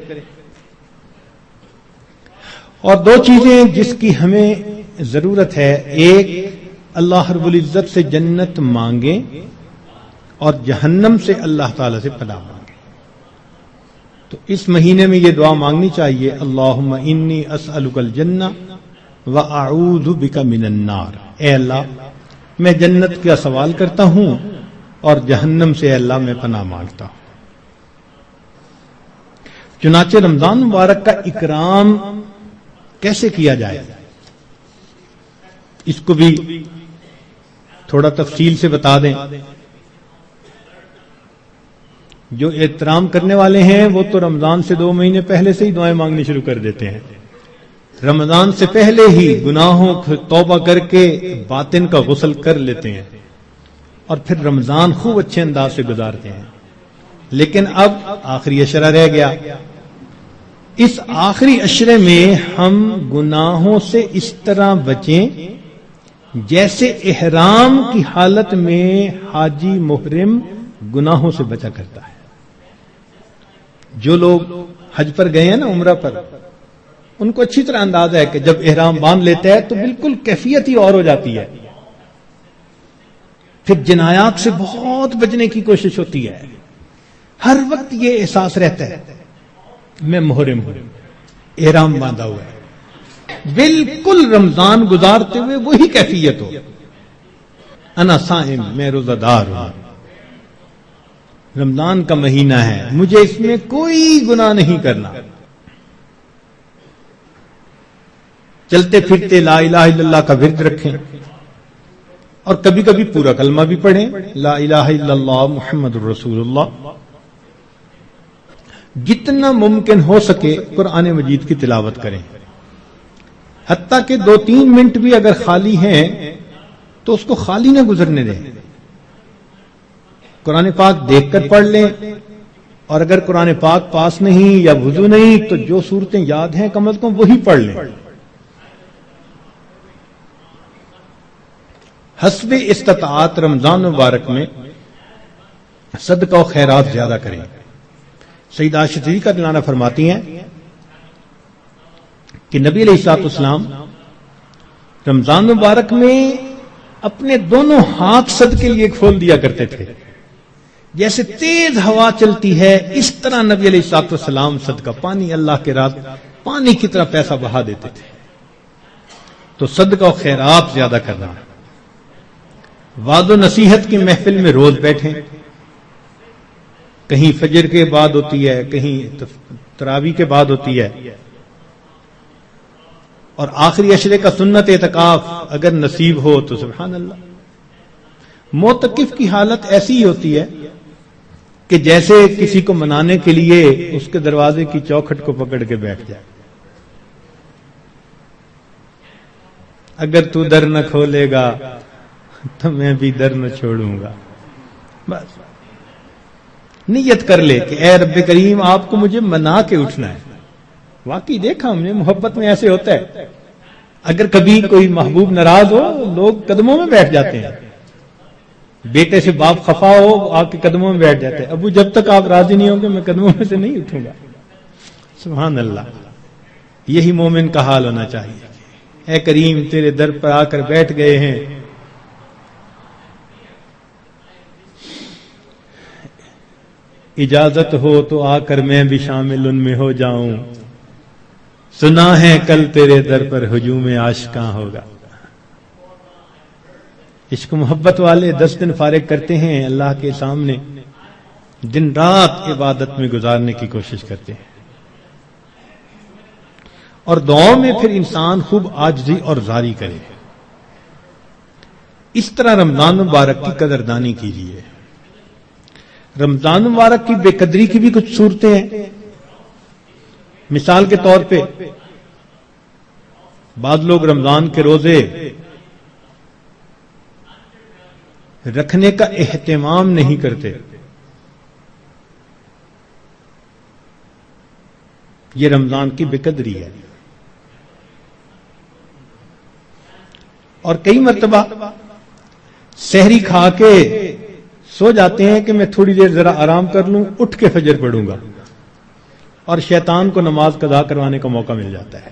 اور 2 چیزیں جس کی ہمیں ضرورت ہے، ایک اللہ رب العزت سے جنت مانگیں اور جہنم سے اللہ تعالی سے پناہ مانگیں. تو اس مہینے میں یہ دعا مانگنی چاہیے، اللہم انی اسألک الجنہ وَأَعُوذُ بِكَ مِنَ النَّارِ. اے اللہ میں جنت کا سوال کرتا ہوں اور جہنم سے اے اللہ میں پناہ مانگتا ہوں. چنانچہ رمضان مبارک کا اکرام کیسے کیا جائے اس کو بھی تھوڑا تفصیل سے بتا دیں. جو احترام کرنے والے ہیں وہ تو رمضان سے 2 مہینے پہلے سے ہی دعائیں مانگنی شروع کر دیتے ہیں. رمضان سے پہلے ہی گناہوں کو توبہ کر کے باطن کا غسل کر لیتے ہیں اور پھر رمضان خوب اچھے انداز سے گزارتے ہیں. لیکن اب آخری عشرہ رہ گیا. اس آخری عشرے میں ہم گناہوں سے اس طرح بچیں جیسے احرام کی حالت میں حاجی محرم گناہوں سے بچا کرتا ہے. جو لوگ حج پر گئے ہیں نا، عمرہ پر، ان کو اچھی طرح اندازہ ہے کہ جب احرام باندھ لیتا ہے تو بالکل کیفیت ہی اور ہو جاتی ہے. پھر جنایات سے بہت بچنے کی کوشش ہوتی ہے. ہر وقت یہ احساس رہتا ہے میں محرم ہوں، احرام باندھا ہوا ہے. بالکل رمضان گزارتے ہوئے وہی کیفیت ہو، انا صائم، میں روزہ دار ہوں، رمضان کا مہینہ ہے، مجھے اس میں کوئی گناہ نہیں کرنا. چلتے پھرتے لا الہ الا اللہ کا ورد رکھیں اور کبھی کبھی پورا کلمہ بھی پڑھیں، لا الہ الا اللہ محمد الرسول اللہ. جتنا ممکن ہو سکے قرآن مجید کی تلاوت کریں، حتیٰ کہ 2-3 منٹ بھی اگر خالی ہیں تو اس کو خالی نہ گزرنے دیں. قرآن پاک دیکھ کر پڑھ لیں، اور اگر قرآن پاک پاس نہیں یا وضو نہیں تو جو صورتیں یاد ہیں کم از کم وہی پڑھ لیں. حسب استطاعت رمضان مبارک میں صدقہ و خیرات زیادہ کریں. سیدہ عائشہ صدیقہ رضی اللہ عنہا فرماتی ہیں کہ نبی علیہ الصلوۃ والسلام رمضان مبارک میں اپنے دونوں ہاتھ صدقے کے لیے کھول دیا کرتے تھے. جیسے تیز ہوا چلتی ہے اس طرح نبی علیہ الصلوۃ والسلام صدقہ پانی، اللہ کے راہ پانی کی طرح پیسہ بہا دیتے تھے. تو صدقہ و خیرات زیادہ کرنا. وعد و نصیحت کی محفل میں روز بیٹھیں، کہیں فجر کے بعد ہوتی ہے، کہیں تراویح کے بعد ہوتی ہے، اور آخری عشرے کا سنت اعتکاف اگر نصیب ہو تو سبحان اللہ. معتکف کی حالت ایسی ہی ہوتی ہے کہ جیسے کسی کو منانے کے لیے اس کے دروازے کی چوکھٹ کو پکڑ کے بیٹھ جائے. اگر تو در نہ کھولے گا تو میں بھی در نہ چھوڑوں گا. بس نیت کر لے کہ اے رب کریم آپ کو مجھے منا کے اٹھنا ہے. واقعی دیکھا ہم نے، محبت میں ایسے ہوتا ہے، اگر کبھی کوئی محبوب ناراض ہو لوگ قدموں میں بیٹھ جاتے ہیں، بیٹے سے باپ خفا ہو آپ کے قدموں میں بیٹھ جاتے ہیں، ابو جب تک آپ راضی نہیں ہوں گے میں قدموں میں سے نہیں اٹھوں گا۔ سبحان اللہ، یہی مومن کا حال ہونا چاہیے۔ اے کریم تیرے در پر آ کر بیٹھ گئے ہیں، اجازت ہو تو آ کر میں بھی شامل ان میں ہو جاؤں، سنا ہے کل تیرے در پر ہجوم عاشقاں ہوگا۔ عشق محبت والے 10 دن فارغ کرتے ہیں اللہ کے سامنے، دن رات عبادت میں گزارنے کی کوشش کرتے ہیں، اور دعاؤں میں پھر انسان خوب عاجزی اور زاری کرے۔ اس طرح رمضان مبارک کی قدردانی کیجیے۔ رمضان مبارک کی بے قدری کی بھی کچھ صورتیں ہیں۔ مثال کے طور پہ بعض لوگ رمضان کے روزے رکھنے کا اہتمام نہیں کرتے، یہ رمضان کی بے قدری ہے۔ اور کئی مرتبہ سحری کھا کے سو جاتے ہیں کہ میں تھوڑی دیر ذرا آرام کر لوں، اٹھ کے فجر پڑھوں گا، اور شیطان کو نماز قضا کروانے کا موقع مل جاتا ہے۔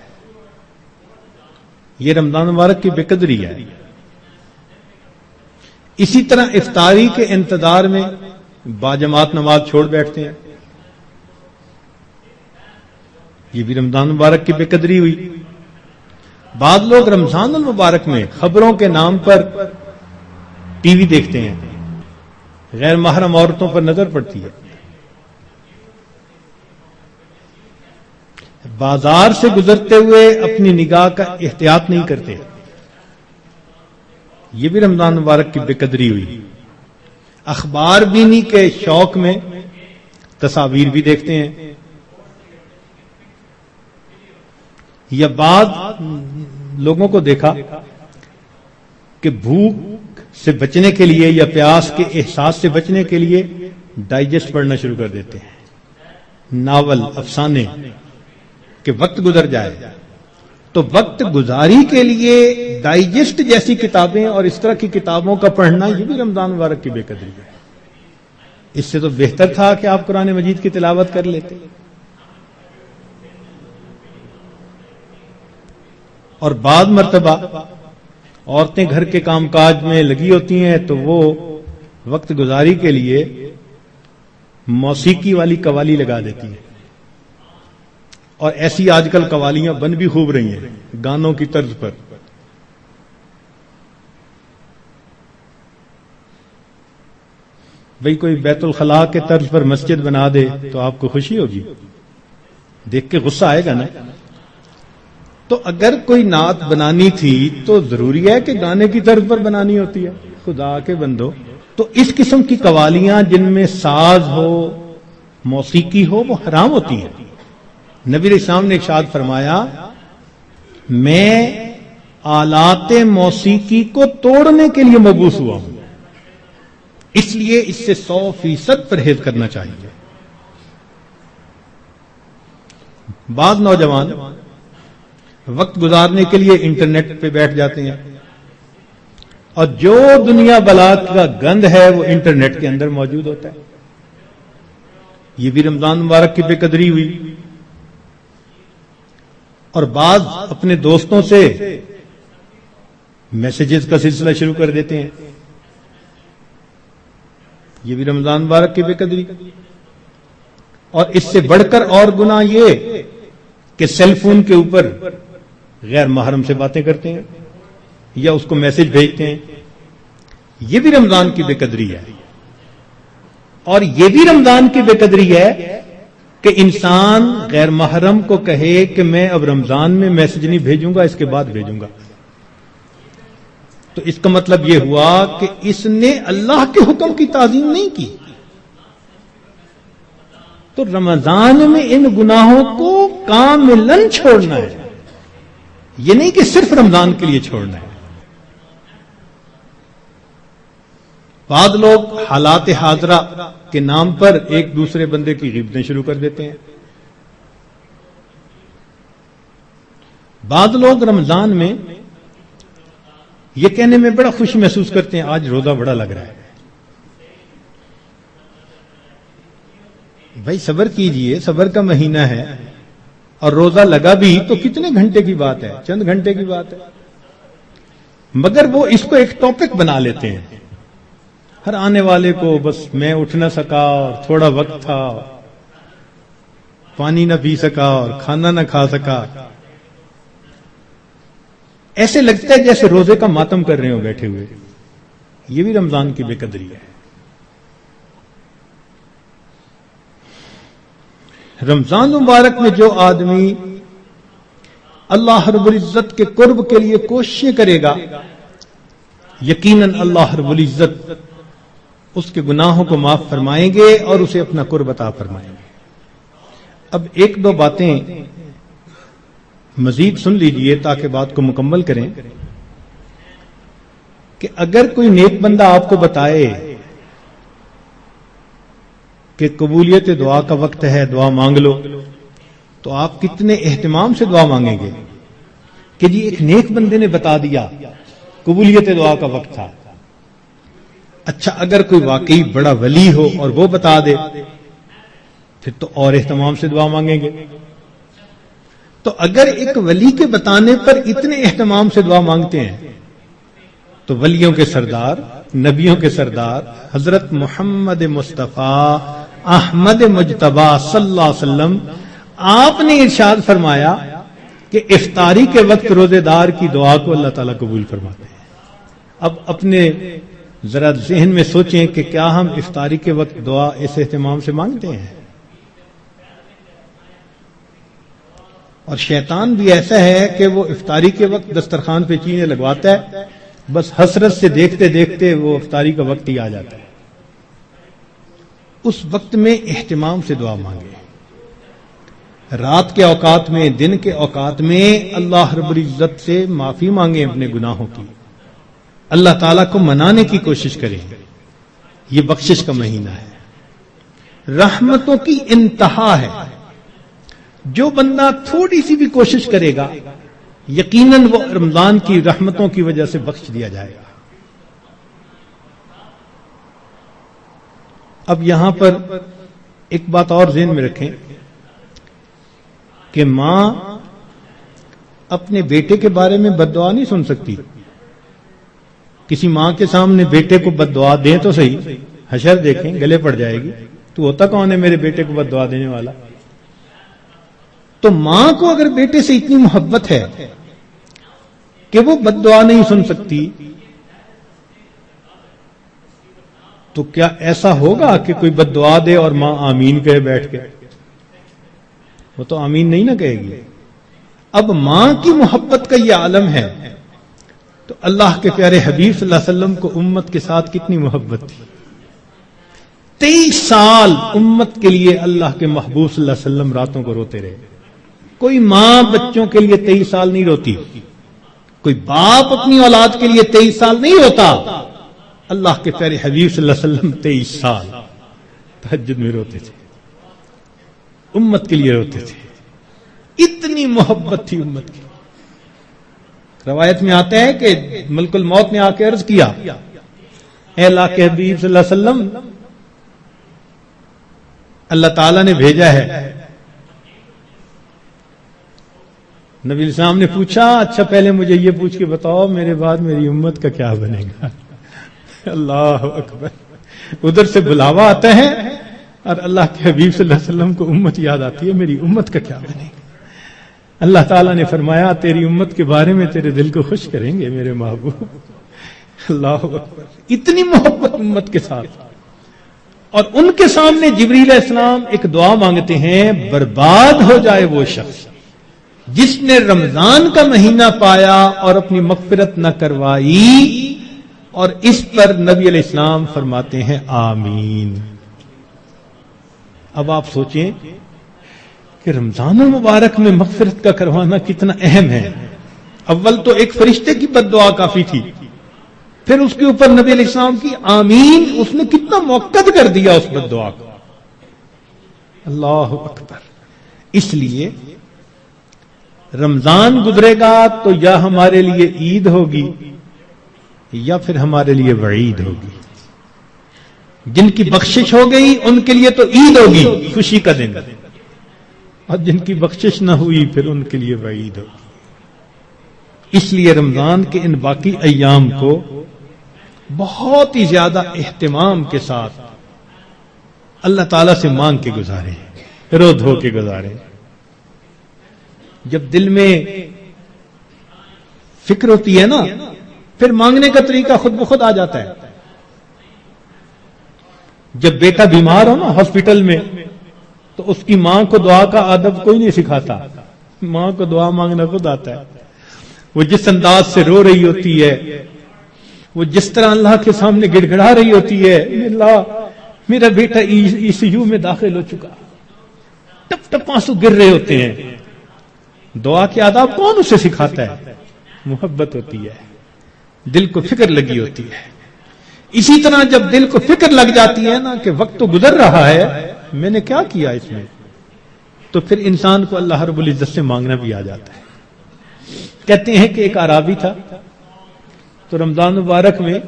یہ رمضان مبارک کی بے قدری ہے۔ اسی طرح افطاری کے انتظار میں باجماعت نماز چھوڑ بیٹھتے ہیں، یہ بھی رمضان مبارک کی بے قدری ہوئی۔ بعض لوگ رمضان المبارک میں خبروں کے نام پر ٹی وی دیکھتے ہیں، غیر محرم عورتوں پر نظر پڑتی ہے، بازار سے گزرتے ہوئے اپنی نگاہ کا احتیاط نہیں کرتے، یہ بھی رمضان مبارک کی بے قدری ہوئی۔ اخبار بینی کے شوق میں تصاویر بھی دیکھتے ہیں، یا بعض لوگوں کو دیکھا کہ بھوک سے بچنے کے لیے یا پیاس کے احساس سے بچنے کے لیے ڈائجسٹ پڑھنا شروع کر دیتے ہیں، ناول، افسانے، کہ وقت گزر جائے۔ تو وقت گزاری کے لیے ڈائجسٹ جیسی کتابیں اور اس طرح کی کتابوں کا پڑھنا یہ بھی رمضان مبارک کی بے قدری ہے۔ اس سے تو بہتر تھا کہ آپ قرآن مجید کی تلاوت کر لیتے۔ اور بعض مرتبہ عورتیں گھر کے کام کاج میں لگی ہوتی ہیں تو وہ وقت گزاری کے لیے موسیقی والی قوالی لگا دیتی ہیں، اور ایسی آج کل قوالیاں بن بھی خوب رہی ہیں گانوں کی طرز پر۔ بھئی کوئی بیت الخلاء کے طرز پر مسجد بنا دے تو آپ کو خوشی ہوگی، دیکھ کے غصہ آئے گا نا۔ تو اگر کوئی نعت بنانی تھی تو ضروری ہے کہ گانے کی طرز پر بنانی ہوتی ہے؟ خدا کے بندو، تو اس قسم کی قوالیاں جن میں ساز ہو، موسیقی ہو، وہ حرام ہوتی ہیں۔ نبی علیہ السلام نے ارشاد فرمایا، میں آلات موسیقی کو توڑنے کے لیے مبعوث ہوا ہوں، اس لیے اس سے 100% پرہیز کرنا چاہیے۔ بعض نوجوان وقت گزارنے کے لیے انٹرنیٹ پہ بیٹھ جاتے ہیں، اور جو دنیا بلا کا گند ہے وہ انٹرنیٹ کے اندر موجود ہوتا ہے، یہ بھی رمضان مبارک کی بے قدری ہوئی۔ اور بعض اپنے دوستوں سے میسیجز کا سلسلہ شروع کر دیتے ہیں، یہ بھی رمضان مبارک کی بے قدری۔ اور اس سے بڑھ کر اور گناہ یہ کہ سیل فون کے اوپر غیر محرم سے باتیں کرتے ہیں یا اس کو میسج بھیجتے ہیں، یہ بھی رمضان کی بے قدری ہے۔ اور یہ بھی رمضان کی بے قدری ہے کہ انسان غیر محرم کو کہے کہ میں اب رمضان میں میسج نہیں بھیجوں گا، اس کے بعد بھیجوں گا، تو اس کا مطلب یہ ہوا کہ اس نے اللہ کے حکم کی تعظیم نہیں کی۔ تو رمضان میں ان گناہوں کو کاملاً چھوڑنا ہے، یہ نہیں کہ صرف رمضان کے لیے چھوڑنا ہے۔ بعض لوگ حالات حاضرہ کے نام پر ایک دوسرے بندے کی غیبتیں شروع کر دیتے ہیں، بعض لوگ رمضان میں یہ کہنے میں بڑا خوش محسوس کرتے ہیں آج روزہ بڑا لگ رہا ہے. بھائی صبر کیجئے، صبر کا مہینہ ہے، اور روزہ لگا بھی تو کتنے گھنٹے کی بات ہے، چند گھنٹے کی بات ہے. مگر وہ اس کو ایک ٹاپک بنا لیتے ہیں، ہر آنے والے کو بس میں اٹھ نہ سکا اور تھوڑا وقت تھا، پانی نہ پی سکا اور کھانا نہ کھا سکا. ایسے لگتا ہے جیسے روزے کا ماتم کر رہے ہو بیٹھے ہوئے. یہ بھی رمضان کی بے قدری ہے. رمضان مبارک میں جو آدمی اللہ رب العزت کے قرب کے لیے کوششیں کرے گا، یقیناً اللہ رب العزت اس کے گناہوں کو معاف فرمائیں گے اور اسے اپنا قرب عطا فرمائیں گے. اب ایک دو باتیں مزید سن لیجئے تاکہ بات کو مکمل کریں کہ اگر کوئی نیک بندہ آپ کو بتائے کہ قبولیت دعا کا وقت ہے، دعا مانگ لو، تو آپ کتنے اہتمام سے دعا مانگیں گے کہ جی ایک نیک بندے نے بتا دیا قبولیت دعا کا وقت تھا. اچھا اگر کوئی واقعی بڑا ولی ہو اور وہ بتا دے پھر تو اور اہتمام سے دعا مانگیں گے. تو اگر ایک ولی کے بتانے پر اتنے اہتمام سے دعا مانگتے ہیں تو ولیوں کے سردار، نبیوں کے سردار حضرت محمد مصطفیٰ احمد مجتبی صلی اللہ علیہ وسلم، آپ نے ارشاد فرمایا کہ افطاری کے وقت روزے دار کی دعا کو اللہ تعالیٰ قبول فرماتے ہیں. اب اپنے ذرا ذہن میں سوچیں کہ کیا ہم افطاری کے وقت دعا اس اہتمام سے مانگتے ہیں؟ اور شیطان بھی ایسا ہے کہ وہ افطاری کے وقت دسترخوان پہ چیزیں لگواتا ہے، بس حسرت سے دیکھتے دیکھتے وہ افطاری کا وقت ہی آ جاتا ہے. اس وقت میں اہتمام سے دعا مانگے. رات کے اوقات میں، دن کے اوقات میں اللہ رب العزت سے معافی مانگیں اپنے گناہوں کی، اللہ تعالیٰ کو منانے کی کوشش کریں. یہ بخشش کا مہینہ ہے، رحمتوں کی انتہا ہے. جو بندہ تھوڑی سی بھی کوشش کرے گا یقیناً وہ رمضان کی رحمتوں کی وجہ سے بخش دیا جائے گا. اب یہاں پر ایک بات اور ذہن میں رکھیں کہ ماں اپنے بیٹے کے بارے میں بد دعا نہیں سن سکتی. کسی ماں کے سامنے بیٹے کو بد دعا دیں تو صحیح، حشر دیکھیں گلے پڑ جائے گی. تو ہوتا کون ہے میرے بیٹے کو بد دعا دینے والا؟ تو ماں کو اگر بیٹے سے اتنی محبت ہے کہ وہ بد دعا نہیں سن سکتی، تو کیا ایسا ہوگا کہ کوئی بد دعا دے اور ماں آمین کہے بیٹھ کے؟ وہ تو آمین نہیں نہ کہے گی. اب ماں کی محبت کا یہ عالم ہے تو اللہ کے پیارے حبیب صلی اللہ علیہ وسلم کو امت کے ساتھ کتنی محبت تھی. 23 سال امت کے لیے اللہ کے محبوب صلی اللہ علیہ وسلم راتوں کو روتے رہے. کوئی ماں بچوں کے لیے 23 سال نہیں روتی، کوئی باپ اپنی اولاد کے لیے 23 سال نہیں روتا. اللہ کے پیارے حبیب صلی اللہ علیہ وسلم 23 سال تہجد میں روتے تھے، امت کے لیے روتے تھے. اتنی محبت تھی امت کی. روایت میں آتا ہے کہ ملک الموت نے آ کے عرض کیا، اے اللہ کے حبیب صلی اللہ علیہ وسلم، اللہ تعالیٰ نے بھیجا ہے. نبی السلام نے پوچھا، اچھا پہلے مجھے یہ پوچھ کے بتاؤ میرے بعد میری امت کا کیا بنے گا؟ اللہ اکبر. ادھر سے بلاوا آتا ہے اور اللہ کے حبیب صلی اللہ علیہ وسلم کو امت یاد آتی ہے، میری امت کا کیا بنے گا؟ اللہ تعالیٰ نے فرمایا تیری امت کے بارے میں تیرے دل کو خوش کریں گے میرے محبوب. اللہ اکبر. اتنی محبت امت کے ساتھ. اور ان کے سامنے جبریل علیہ السلام ایک دعا مانگتے ہیں، برباد ہو جائے وہ شخص جس نے رمضان کا مہینہ پایا اور اپنی مغفرت نہ کروائی. اور اس پر نبی علیہ السلام فرماتے ہیں آمین. اب آپ سوچیں کہ رمضان المبارک میں مغفرت کا کروانا کتنا اہم ہے. اول تو ایک فرشتے کی بد دعا کافی تھی، پھر اس کے اوپر نبی علیہ السلام کی آمین، اس نے کتنا موقت کر دیا اس بد دعا کو. اللہ اکبر. اس لیے رمضان گزرے گا تو یا ہمارے لیے عید ہوگی یا پھر ہمارے لیے وعید ہوگی. جن کی بخشش ہو گئی ان کے لیے تو عید ہوگی، خوشی کا دن، اور جن کی بخشش نہ ہوئی پھر ان کے لیے وعید ہوگی. اس لیے رمضان کے ان باقی ایام کو بہت ہی زیادہ اہتمام کے ساتھ اللہ تعالیٰ سے مانگ کے گزاریں، رو دھو کے گزاریں. جب دل میں فکر ہوتی ہے نا پھر مانگنے کا طریقہ خود بخود آ جاتا ہے. جب بیٹا بیمار ہو نا ہاسپٹل میں تو اس کی ماں کو دعا کا ادب کوئی نہیں سکھاتا، ماں کو دعا مانگنا خود آتا ہے. وہ جس انداز سے رو رہی ہوتی ہے، وہ جس طرح اللہ کے سامنے گڑ گڑا رہی ہوتی ہے، اللہ میرا بیٹا ECU میں داخل ہو چکا، ٹپ ٹپ آنسو گر رہے ہوتے ہیں. دعا کے آداب کون اسے سکھاتا ہے؟ محبت ہوتی ہے، دل کو فکر لگی ہوتی ہے. اسی طرح جب دل کو فکر لگ جاتی ہے نا کہ وقت تو گزر رہا ہے، میں نے کیا کیا اس میں، تو پھر انسان کو اللہ رب العزت سے مانگنا بھی آ جاتا ہے. کہتے ہیں کہ ایک اعرابی تھا تو رمضان مبارک میں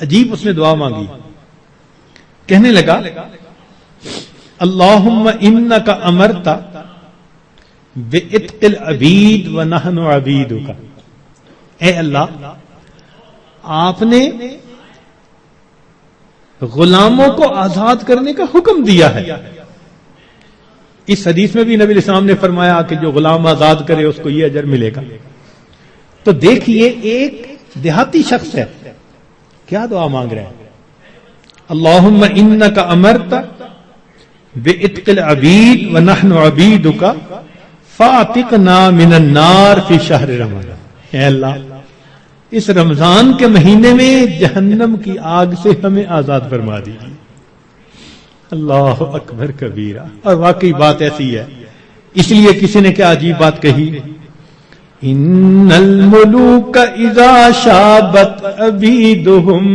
عجیب اس نے دعا مانگی. کہنے لگا اللہم انک امرت بعتق العبید ونحن عبیدک. اے اللہ، آپ نے غلاموں کو آزاد کرنے کا حکم دیا ہے. اس حدیث میں بھی نبی علیہ السلام نے فرمایا کہ جو غلام آزاد کرے اس کو یہ اجر ملے گا. تو دیکھیے ایک دیہاتی شخص ہے، کیا دعا مانگ رہے ہیں؟ اللہم انک امرت بعتق العبید ونحن عبیدک فاعتقنا من النار فی شہر رمضان. اے اللہ، اس رمضان کے مہینے میں جہنم کی آگ سے ہمیں آزاد فرما دیجیے. اللہ اکبر کبیرہ. اور واقعی بات ایسی ہے. اس لیے کسی نے کیا عجیب بات کہی، ان الملوک اذا شابت عبیدہم.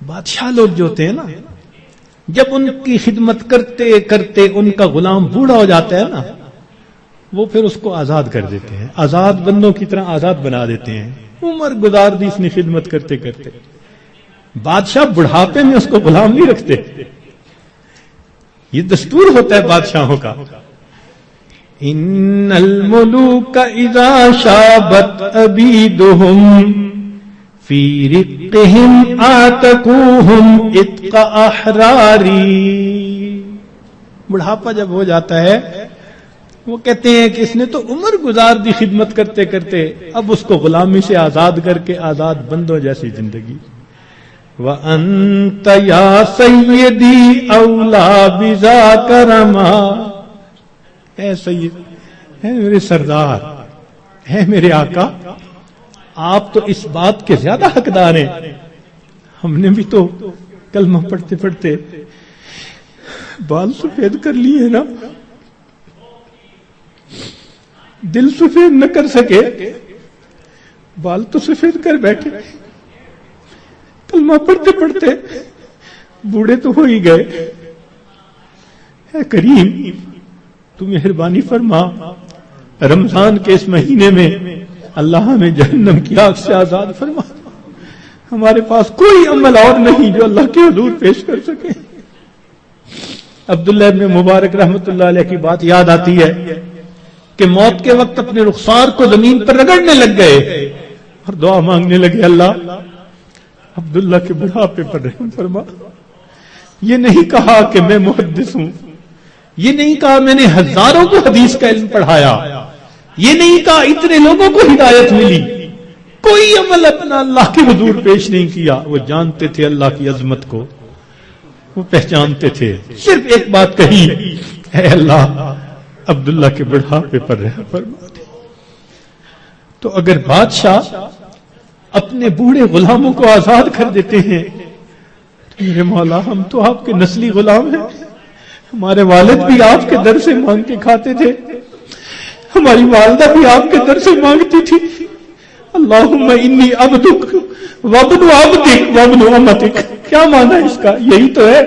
بادشاہ لوگ جو ہوتے ہیں نا، جب ان کی خدمت کرتے کرتے ان کا غلام بوڑھا ہو جاتا ہے نا، وہ پھر اس کو آزاد کر دیتے ہیں، آزاد بندوں کی طرح آزاد بنا دیتے ہیں. عمر گزار دی اس نے خدمت کرتے کرتے. بادشاہ بڑھاپے میں اس کو غلام نہیں رکھتے، یہ دستور ہوتا ہے بادشاہوں کا. ان الملوک اذا شابت عبیدہم فی رقہم آتقوہم اتق احراری. بڑھاپا جب ہو جاتا ہے وہ کہتے ہیں کہ اس نے تو عمر گزار دی خدمت کرتے کرتے، اب اس کو غلامی سے آزاد کر کے آزاد بندوں جیسی زندگی. وَأَنْتَ يَا سَيِّدِي أَوْلَى بِذَاكَ رَمَا. اے سید، اے میرے سردار، اے میرے آقا، آپ تو اس بات کے زیادہ حقدار ہیں. ہم نے بھی تو کلمہ پڑھتے پڑھتے بال سفید کر لیے نا، دل سفید نہ کر سکے، بال تو سفید کر بیٹھے. کلمہ پڑھتے پڑھتے بوڑھے تو ہو ہی گئے. اے کریم، تو مہربانی فرما، رمضان کے اس مہینے میں اللہ ہمیں جہنم کی آگ سے آزاد فرما. ہمارے پاس کوئی عمل اور نہیں جو اللہ کے حضور پیش کر سکے. عبداللہ ابن مبارک رحمت اللہ علیہ کی بات یاد آتی ہے کہ موت کے وقت اپنے رخسار کو زمین پر رگڑنے لگ گئے اور دعا مانگنے لگے، اللہ عبداللہ کے بڑھاپے پر رحم فرما. یہ نہیں کہا کہ میں محدث ہوں، یہ نہیں کہا میں نے ہزاروں کو حدیث کا علم پڑھایا، یہ نہیں کہا اتنے لوگوں کو ہدایت ملی. کوئی عمل اپنا اللہ کے حضور پیش نہیں کیا. وہ جانتے تھے اللہ کی عظمت کو، وہ پہچانتے تھے. صرف ایک بات کہی، اے اللہ عبداللہ کے بڑھاپے پر رحم فرما دے. تو اگر بادشاہ اپنے بوڑھے غلاموں کو آزاد کر دیتے ہیں تو میرے مولا، ہم تو آپ کے نسلی غلام ہیں. ہمارے والد بھی آپ کے در سے مانگ کے کھاتے تھے، ہماری والدہ بھی آپ کے در سے مانگتی تھی. اللہم انی عبدک وابن عبدک وابن امتک. کیا مانا اس کا؟ یہی تو ہے،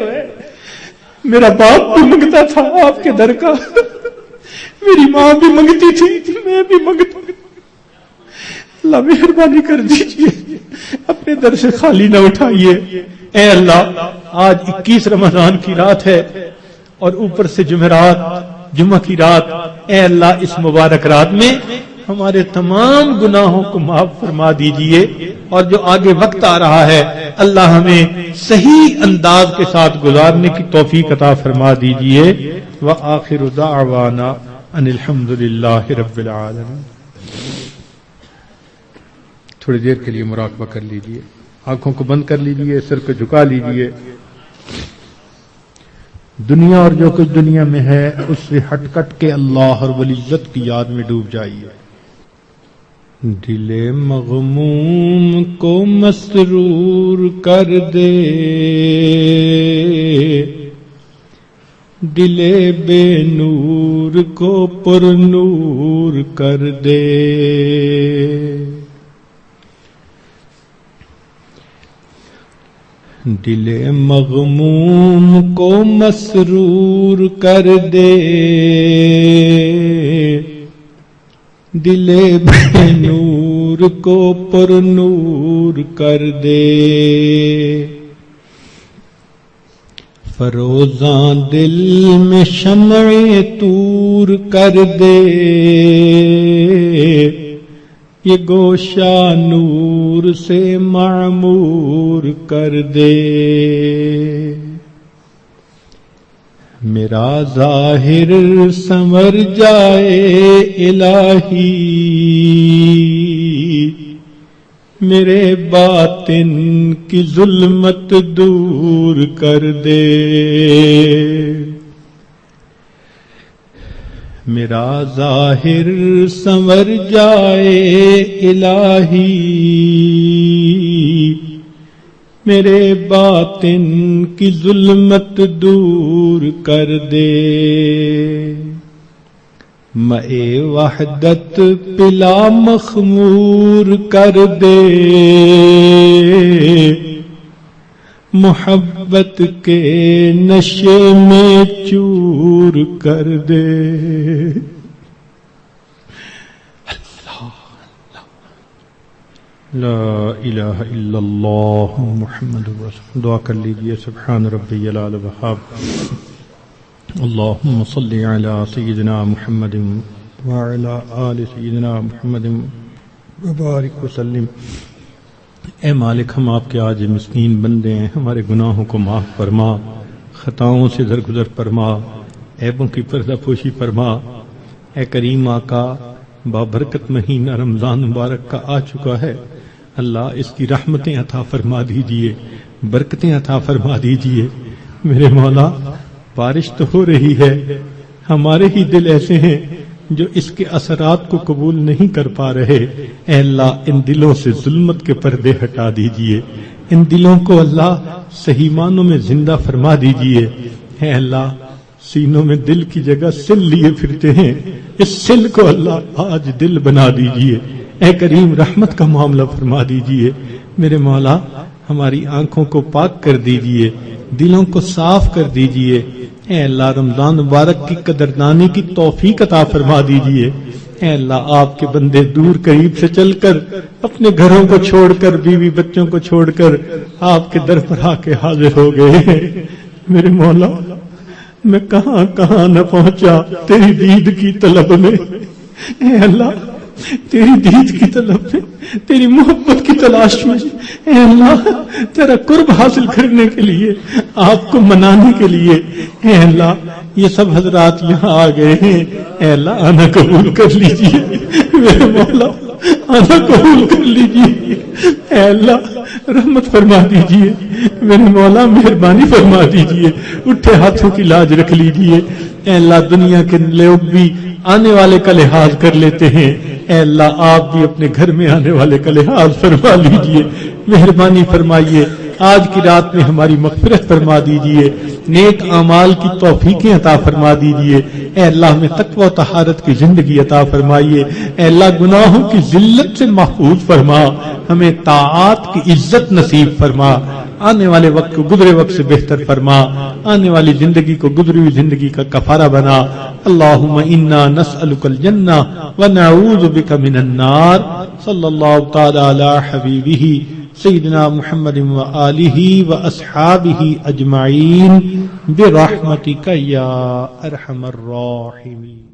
میرا باپ بھی منگتا تھا آپ کے در کا، میری ماں بھی منگتی تھی، میں بھی منگتا ہوں۔ اللہ مہربانی کر دیجیے، اپنے در سے خالی نہ اٹھائیے۔ اے اللہ، آج 21 رمضان کی رات ہے اور اوپر سے جمعرات، جمعہ کی رات۔ اے اللہ، اس مبارک رات میں ہمارے تمام گناہوں کو معاف فرما دیجئے، اور جو آگے وقت آ رہا ہے اللہ ہمیں صحیح انداز کے ساتھ گزارنے کی توفیق عطا فرما دیجئے۔ وآخر دعوانا ان الحمد للہ رب العالمین۔ تھوڑی دیر کے لیے مراقبہ کر لیجئے، آنکھوں کو بند کر لیجئے، سر کو جھکا لیجئے۔ دنیا اور جو کچھ دنیا میں ہے اس سے ہٹ کٹ کے اللہ اور ولی عزت کی یاد میں ڈوب جائیے۔ دل مغموم کو مسرور کر دے، دل بے نور کو پر نور کر دے، دل مغموم کو مسرور کر دے، دل بے نور کو پر نور کر دے، فروزاں دل میں شمع طور کر دے، یہ گوشہ نور سے معمور کر دے، میرا ظاہر سنور جائے الہی، میرے باطن کی ظلمت دور کر دے، میرا ظاہر سنور جائے الہی، میرے باطن کی ظلمت دور کر دے، مئے وحدت پلا مخمور کر دے، محبت کے نشے میں چور کر دے۔ لا الہ الا اللہ محمد رسول۔ دعا کر لیجئے، سبحان ربی العلی الوہاب، اللہم صلی علی سیدنا محمد وعلی آل سیدنا محمد وبارک وسلم۔ اے مالک، ہم آپ کے آج مسکین بندے ہیں، ہمارے گناہوں کو معاف فرما، خطاؤں سے درگزر فرما، عیبوں کی پردہ پوشی فرما۔ اے کریم آقا، بابرکت مہینہ رمضان مبارک کا آ چکا ہے، اللہ اس کی رحمتیں عطا فرما دیجئے، برکتیں عطا فرما دیجئے۔ میرے مولا، بارش تو ہو رہی ہے، ہمارے ہی دل ایسے ہیں جو اس کے اثرات کو قبول نہیں کر پا رہے۔ اے اللہ، ان دلوں سے ظلمت کے پردے ہٹا دیجئے، ان دلوں کو اللہ صحیح معنوں میں زندہ فرما دیجئے۔ اے اللہ، سینوں میں دل کی جگہ سل لیے پھرتے ہیں، اس سل کو اللہ آج دل بنا دیجئے۔ اے کریم، رحمت کا معاملہ فرما دیجئے۔ میرے مولا، ہماری آنکھوں کو پاک کر دیجئے، دلوں کو صاف کر دیجئے۔ اے اللہ، رمضان مبارک کی قدردانی کی توفیق عطا فرما دیجئے۔ اے اللہ، آپ کے بندے دور قریب سے چل کر، اپنے گھروں کو چھوڑ کر، بیوی بچوں کو چھوڑ کر آپ کے در پر آ کے حاضر ہو گئے ہیں۔ میرے مولا، میں کہاں کہاں نہ پہنچا تیری دید کی طلب میں۔ اے اللہ، تیری دید کی طلب میں، تیری محبت کی تلاش میں، اے اللہ، تیرا قرب حاصل کرنے کے لیے، آپ کو منانے کے لیے، اے اللہ، یہ سب حضرات یہاں آ گئے ہیں۔ اے اللہ، آنا قبول کر لیجئے، میرے مولا، آنا قبول کر لیجئے۔ اے اللہ، رحمت فرما دیجئے، میرے مولا، مہربانی فرما دیجئے، اٹھے ہاتھوں کی لاج رکھ لیجئے۔ اے اللہ، دنیا کے لوگ بھی آنے والے کا لحاظ کر لیتے ہیں، اے اللہ، آپ بھی اپنے گھر میں آنے والے کا لحاظ فرما لیجئے، مہربانی فرمائیے۔ آج کی رات میں ہماری مغفرت فرما دیجئے، نیک اعمال کی توفیقیں عطا فرما دیجئے۔ اے اللہ، ہمیں تقوی و طہارت کی زندگی عطا فرمائیے۔ اے اللہ، گناہوں کی ذلت سے محفوظ فرما، ہمیں طاعات کی عزت نصیب فرما۔ آنے والے وقت کو گزرے وقت سے بہتر فرما، آنے والی زندگی کو گزری ہوئی زندگی کا کفارہ بنا. اللہم انا نسألک الجنہ ونعوذ بک من النار. صلی اللہ تعالی علی حبیبہ سیدنا محمد وآلہ واصحابہ اجمعین برحمتک یا ارحم الراحمین.